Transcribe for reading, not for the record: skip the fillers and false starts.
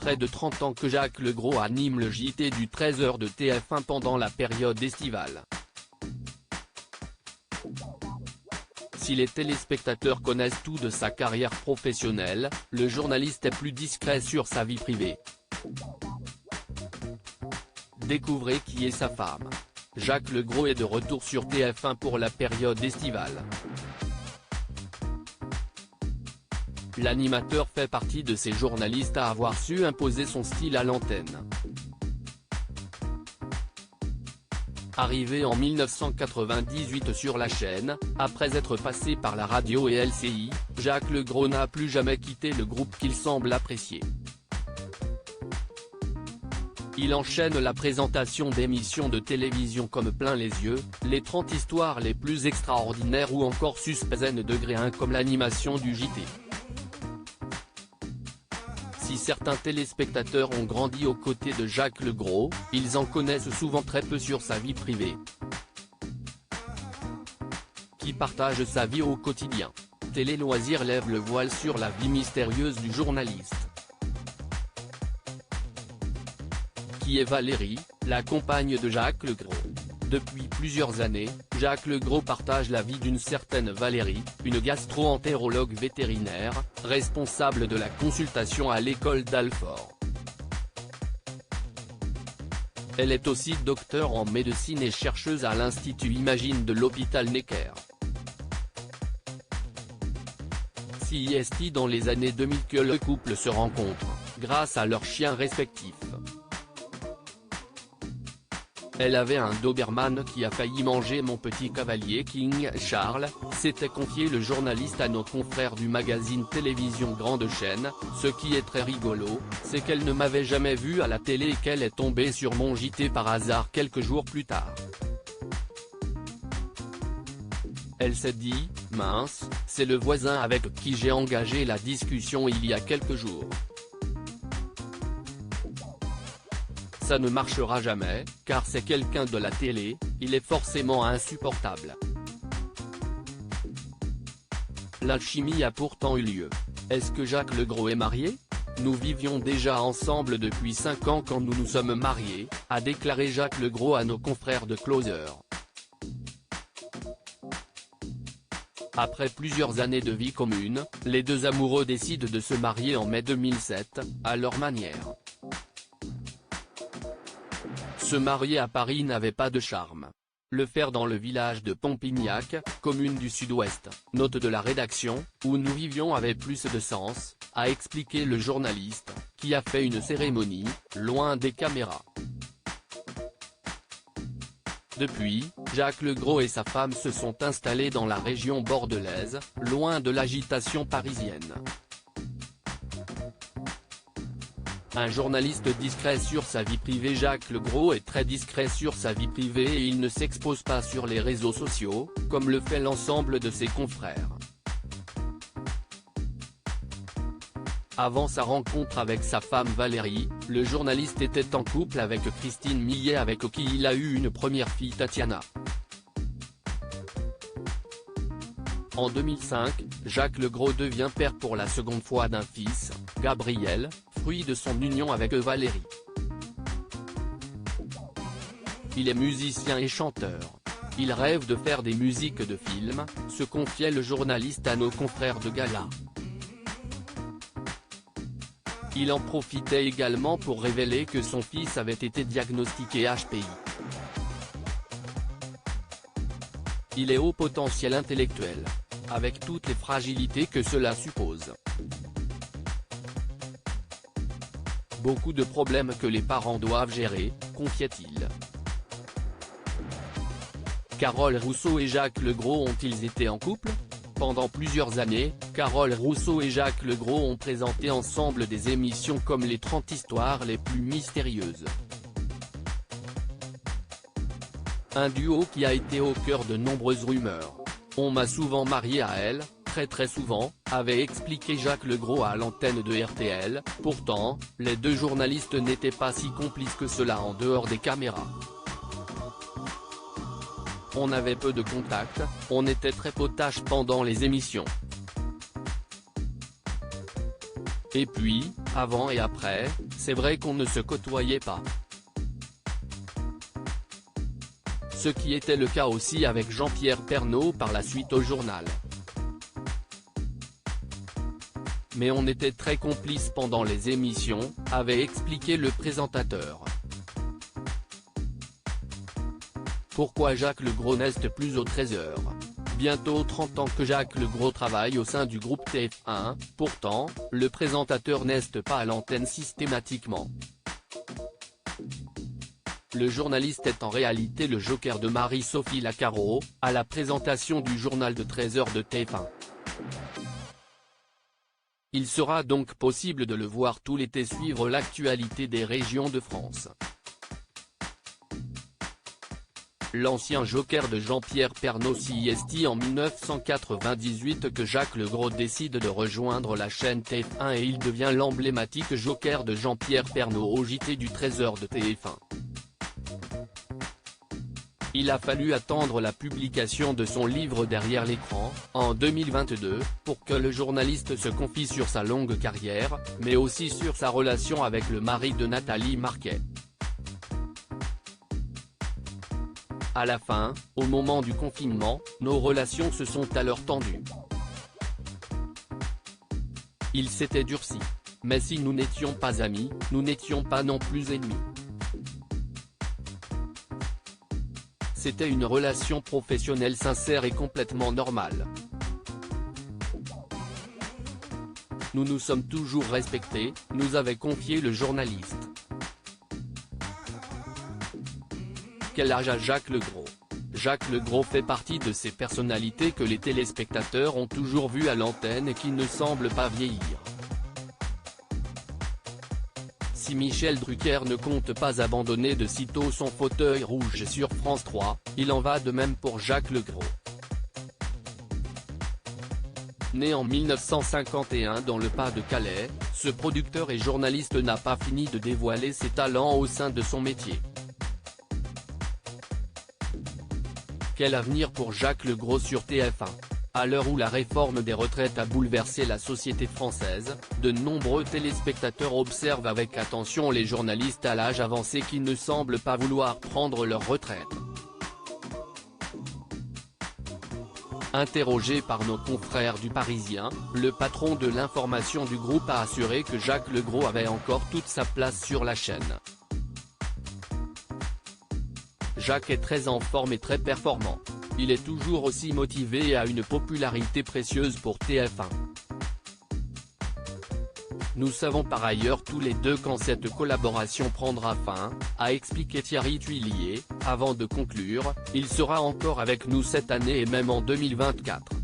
près de 30 ans que Jacques Legros anime le JT du 13h de TF1 pendant la période estivale. Si les téléspectateurs connaissent tout de sa carrière professionnelle, le journaliste est plus discret sur sa vie privée. Découvrez qui est sa femme. Jacques Legros est de retour sur TF1 pour la période estivale. L'animateur fait partie de ces journalistes à avoir su imposer son style à l'antenne. Arrivé en 1998 sur la chaîne, après être passé par la radio et LCI, Jacques Legros n'a plus jamais quitté le groupe qu'il semble apprécier. Il enchaîne la présentation d'émissions de télévision comme Plein les yeux, Les 30 histoires les plus extraordinaires ou encore Suspense degré 1 comme l'animation du JT. Si certains téléspectateurs ont grandi aux côtés de Jacques Legros, ils en connaissent souvent très peu sur sa vie privée. Qui partage sa vie au quotidien. Télé Loisirs lève le voile sur la vie mystérieuse du journaliste. Qui est Valérie, la compagne de Jacques Legros. Depuis plusieurs années, Jacques Legros partage la vie d'une certaine Valérie, une gastro-entérologue vétérinaire, responsable de la consultation à l'école d'Alfort. Elle est aussi docteure en médecine et chercheuse à l'Institut Imagine de l'hôpital Necker. C'est dans les années 2000 que le couple se rencontre, grâce à leurs chiens respectifs. Elle avait un Doberman qui a failli manger mon petit cavalier King Charles, s'était confié le journaliste à nos confrères du magazine télévision Grande Chaîne. Ce qui est très rigolo, c'est qu'elle ne m'avait jamais vu à la télé et qu'elle est tombée sur mon JT par hasard quelques jours plus tard. Elle s'est dit, mince, c'est le voisin avec qui j'ai engagé la discussion il y a quelques jours. Ça ne marchera jamais, car c'est quelqu'un de la télé, il est forcément insupportable. L'alchimie a pourtant eu lieu. Est-ce que Jacques Legros est marié ? Nous vivions déjà ensemble depuis 5 ans quand nous nous sommes mariés, a déclaré Jacques Legros à nos confrères de Closer. Après plusieurs années de vie commune, les deux amoureux décident de se marier en mai 2007, à leur manière. Se marier à Paris n'avait pas de charme. Le faire dans le village de Pompignac, commune du Sud-Ouest, note de la rédaction, où nous vivions avait plus de sens, a expliqué le journaliste, qui a fait une cérémonie, loin des caméras. Depuis, Jacques Legros et sa femme se sont installés dans la région bordelaise, loin de l'agitation parisienne. Un journaliste discret sur sa vie privée. Jacques Legros est très discret sur sa vie privée et il ne s'expose pas sur les réseaux sociaux, comme le fait l'ensemble de ses confrères. Avant sa rencontre avec sa femme Valérie, le journaliste était en couple avec Christine Millet avec qui il a eu une première fille Tatiana. En 2005, Jacques Legros devient père pour la seconde fois d'un fils, Gabriel, fruit de son union avec Valérie. Il est musicien et chanteur. Il rêve de faire des musiques de films, se confiait le journaliste à nos confrères de Gala. Il en profitait également pour révéler que son fils avait été diagnostiqué HPI. Il est haut potentiel intellectuel, avec toutes les fragilités que cela suppose. Beaucoup de problèmes que les parents doivent gérer, confiait-il. Carole Rousseau et Jacques Legros ont-ils été en couple ? Pendant plusieurs années, Carole Rousseau et Jacques Legros ont présenté ensemble des émissions comme Les 30 histoires les plus mystérieuses. Un duo qui a été au cœur de nombreuses rumeurs. On m'a souvent marié à elle, très souvent, avait expliqué Jacques Legros à l'antenne de RTL. Pourtant, les deux journalistes n'étaient pas si complices que cela en dehors des caméras. On avait peu de contacts, on était très potache pendant les émissions. Et puis, Avant et après, c'est vrai qu'on ne se côtoyait pas. Ce qui était le cas aussi avec Jean-Pierre Pernaut par la suite au journal. Mais on était très complices pendant les émissions, avait expliqué le présentateur. Pourquoi Jacques Legros n'est plus au 13h? Bientôt 30 ans que Jacques Legros travaille au sein du groupe TF1, pourtant, le présentateur n'est pas à l'antenne systématiquement. Le journaliste est en réalité le joker de Marie-Sophie Lacaro, à la présentation du journal de 13h de TF1. Il sera donc possible de le voir tout l'été suivre l'actualité des régions de France. L'ancien joker de Jean-Pierre Pernaut s'y est en 1998 que Jacques Legros décide de rejoindre la chaîne TF1 et il devient l'emblématique joker de Jean-Pierre Pernaut au JT du 13h de TF1. Il a fallu attendre la publication de son livre Derrière l'écran, en 2022, pour que le journaliste se confie sur sa longue carrière, mais aussi sur sa relation avec le mari de Nathalie Marquet. À la fin, au moment du confinement, nos relations se sont alors tendues. Il s'était durci. Mais si nous n'étions pas amis, nous n'étions pas non plus ennemis. C'était une relation professionnelle sincère et complètement normale. Nous nous sommes toujours respectés, nous avait confié le journaliste. Quel âge a Jacques Legros? Jacques Legros fait partie de ces personnalités que les téléspectateurs ont toujours vues à l'antenne et qui ne semblent pas vieillir. Si Michel Drucker ne compte pas abandonner de sitôt son fauteuil rouge sur France 3, il en va de même pour Jacques Legros. Né en 1951 dans le Pas-de-Calais, ce producteur et journaliste n'a pas fini de dévoiler ses talents au sein de son métier. Quel avenir pour Jacques Legros sur TF1? À l'heure où la réforme des retraites a bouleversé la société française, de nombreux téléspectateurs observent avec attention les journalistes à l'âge avancé qui ne semblent pas vouloir prendre leur retraite. Interrogé par nos confrères du Parisien, le patron de l'information du groupe a assuré que Jacques Legros avait encore toute sa place sur la chaîne. Jacques est très en forme et très performant. Il est toujours aussi motivé et a une popularité précieuse pour TF1. Nous savons par ailleurs tous les deux quand cette collaboration prendra fin, a expliqué Thierry Tuillier, avant de conclure, il sera encore avec nous cette année et même en 2024.